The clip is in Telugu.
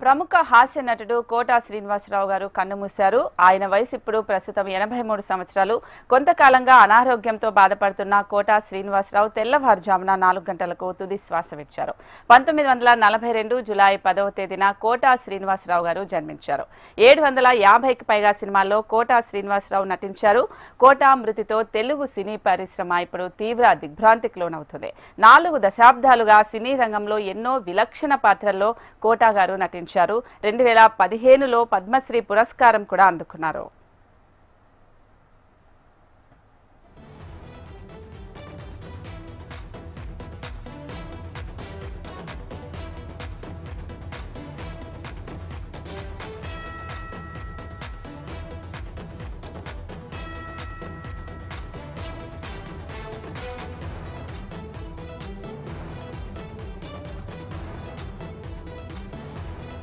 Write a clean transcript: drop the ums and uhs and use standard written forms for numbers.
ప్రముఖ హాస్య నటుడు కోటా శ్రీనివాసరావు గారు కన్నుమూశారు. ఆయన వయసు ఇప్పుడు ప్రస్తుతం 83 సంవత్సరాలు. కొంతకాలంగా అనారోగ్యంతో బాధపడుతున్న కోటా శ్రీనివాసరావు తెల్లవారుజామున 4 గంటలకు తుది శ్వాస విడిచారు. 1942 జూలై 10వ తేదీన కోటా శ్రీనివాసరావు గారు జన్మించారు. 750కి పైగా సినిమాల్లో కోటా శ్రీనివాసరావు నటించారు. కోటా మృతితో తెలుగు సినీ పరిశ్రమ ఇప్పుడు తీవ్ర దిగ్భ్రాంతికి లోనవుతుంది. 4 దశాబ్దాలుగా సినీ రంగంలో ఎన్నో విలక్షణ పాత్రల్లో కోటా గారు నటించారు. 2015లో పద్మశ్రీ పురస్కారం కూడా అందుకున్నారు.